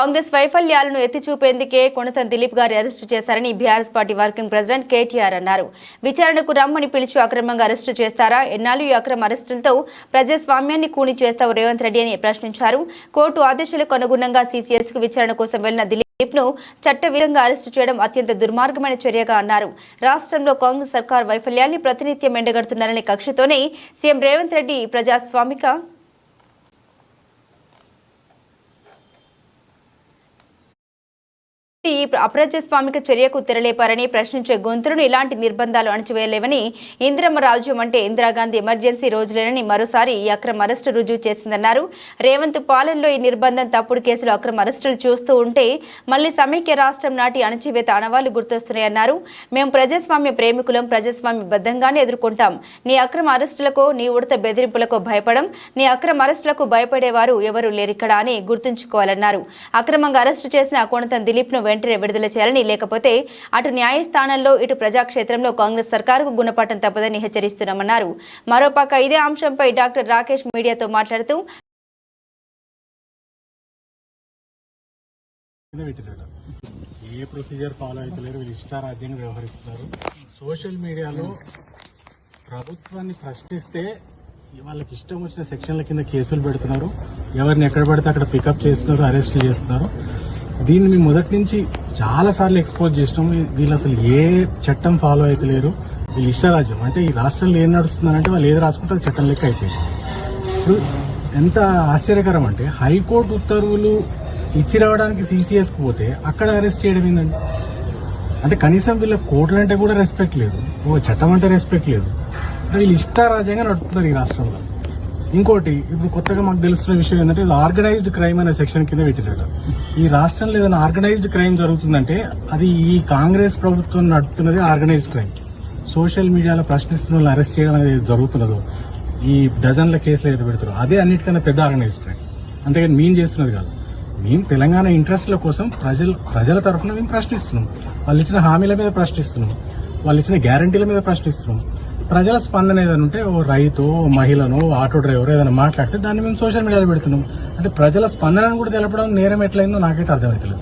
కాంగ్రెస్ వైఫల్యాలను ఎత్తి చూపేందుకే కొనతం దిలీప్ గారి అరెస్టు చేశారని BRS party working president KTR అన్నారు. విచారణకు రమ్మని పిలిచి అక్రమంగా అరెస్టు చేస్తారా? ఎన్నాళ్ళు ఈ అక్రమ అరెస్టులతో ప్రజాస్వామ్యాన్ని కూని చేస్తావు రేవంత్ రెడ్డి అని ప్రశ్నించారు. కోర్టు ఆదేశాలకు అనుగుణంగా సీసీఎస్కు విచారణ కోసం వెళ్లిన దిలీప్ను చట్టవిధంగా అరెస్టు చేయడం అత్యంత దుర్మార్గమైన చర్యగా అన్నారు. రాష్ట్రంలో కాంగ్రెస్ సర్కార్ వైఫల్యాన్ని ప్రతినిత్యం ఎండగడుతున్నారనే కక్షతోనే సీఎం రేవంత్ రెడ్డి ఈ అప్రజాస్వామిక చర్యకు తెరలేపారని ప్రశ్నించే గొంతులను ఇలాంటి నిర్బంధాలు అణచివేయలేవని, ఇందిరమ్మ రాజ్యం అంటే ఇందిరాగాంధీ ఎమర్జెన్సీ రోజులేనని మరోసారి ఈ అక్రమ అరెస్టు రుజువు చేసిందన్నారు. రేవంత్ పాలనలో ఈ నిర్బంధం, తప్పుడు కేసులు, అక్రమ అరెస్టులు చూస్తూ ఉంటే మళ్లీ సమైక్య రాష్ట్రం నాటి అణచివేత ఆనవాళ్లు గుర్తొస్తున్నాయన్నారు. మేము ప్రజాస్వామ్య ప్రేమికులం, ప్రజాస్వామ్యబద్ధంగానే ఎదుర్కొంటాం. నీ అక్రమ అరెస్టులకో, నీ ఉడత బెదిరింపులకో భయపడం. నీ అక్రమ అరెస్టులకు భయపడేవారు ఎవరు లేరిక్కడ అని గుర్తుంచుకోవాలన్నారు. అక్రమంగా అరెస్టు చేసిన కొనతం దిలీప్ను వెంటనే విడుదల చేయాలని, లేకపోతే అటు న్యాయస్థానంలో ఇటు ప్రజాక్షేత్రంలో కాంగ్రెస్ సర్కారుకు గుణపాఠం తప్పదని హెచ్చరిస్తున్నామన్నారు. మరోపక్క ఇదే అంశంపై డాక్టర్ రాకేష్ మీడియాతో మాట్లాడుతూ ఏ ప్రొసీజర్ ఫాలో అవుతలేరు, వీళ్ళు ఇష్టారాజ్యంగా వ్యవహరిస్తున్నారు. సోషల్ మీడియాలో ప్రభుత్వాన్ని ప్రశ్నిస్తే వాళ్ళకి ఇష్టం వచ్చిన సెక్షన్ల కింద కేసులు పెడుతున్నారు. ఎవరిని ఎక్కడ పడితే అక్కడ పికప్ చేస్తున్నారు, అరెస్ట్ చేస్తున్నారు. దీన్ని మేము మొదటి నుంచి చాలా సార్లు ఎక్స్పోజ్ చేసినాం. వీళ్ళు అసలు ఏ చట్టం ఫాలో అవుతలేరు, వీళ్ళు ఇష్టరాజ్యం. అంటే ఈ రాష్ట్రంలో ఏం నడుస్తుందంటే వాళ్ళు ఏది రాసుకుంటే అది చట్టం లెక్క అయిపోయింది. ఇప్పుడు ఎంత ఆశ్చర్యకరం అంటే హైకోర్టు ఉత్తర్వులు ఇచ్చి రావడానికి సీసీఎస్కి పోతే అక్కడ అరెస్ట్ చేయడం ఏంటండి? అంటే కనీసం వీళ్ళ కోర్టులు అంటే కూడా రెస్పెక్ట్ లేదు, చట్టం అంటే రెస్పెక్ట్ లేదు. వీళ్ళు ఇష్టారాజ్యంగా నడుపుతున్నారు ఈ రాష్ట్రంలో. ఇంకోటి ఇప్పుడు కొత్తగా మాకు తెలుస్తున్న విషయం ఏంటంటే ఆర్గనైజ్డ్ క్రైమ్ అనే సెక్షన్ కింద పెట్టినట్టు. ఈ రాష్ట్రంలో ఏదైనా ఆర్గనైజ్డ్ క్రైమ్ జరుగుతుందంటే అది ఈ కాంగ్రెస్ ప్రభుత్వం నడుపుతున్నది ఆర్గనైజ్డ్ క్రైమ్. సోషల్ మీడియాలో ప్రశ్నిస్తున్న వాళ్ళని అరెస్ట్ చేయడం అనేది జరుగుతున్నదో, ఈ డజన్ల కేసులు ఏదో పెడతారో అదే అన్నిటికన్నా పెద్ద ఆర్గనైజ్డ్ క్రైమ్. అంతేగాని మేము చేస్తున్నది కాదు. మేము తెలంగాణ ఇంట్రెస్ట్ల కోసం ప్రజల తరఫున మేము ప్రశ్నిస్తున్నాం. వాళ్ళు ఇచ్చిన హామీల మీద ప్రశ్నిస్తున్నాం, వాళ్ళు ఇచ్చిన గ్యారంటీల మీద ప్రశ్నిస్తున్నాం. ప్రజల స్పందన ఏదైనా ఉంటే ఓ రైతు, మహిళను, ఆటో డ్రైవర్ ఏదైనా మాట్లాడితే దాన్ని మేము సోషల్ మీడియాలో పెడుతున్నాం. అంటే ప్రజల స్పందనను కూడా తెలపడం నేరం ఎట్లయిందో నాకైతే అర్థమవుతలేదు.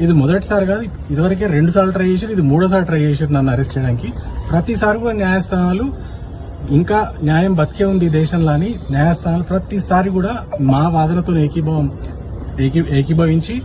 ఇది మొదటిసారి కాదు, ఇదివరకే 2 సార్లు ట్రై చేశారు, ఇది 3వ సారి ట్రై చేశారు నన్ను అరెస్ట్ చేయడానికి. ప్రతిసారి కూడా న్యాయస్థానాలు ఇంకా న్యాయం బతికే ఉంది ఈ దేశంలో అని న్యాయస్థానాలు ప్రతిసారి కూడా మా వాదనతో ఏకీభవించి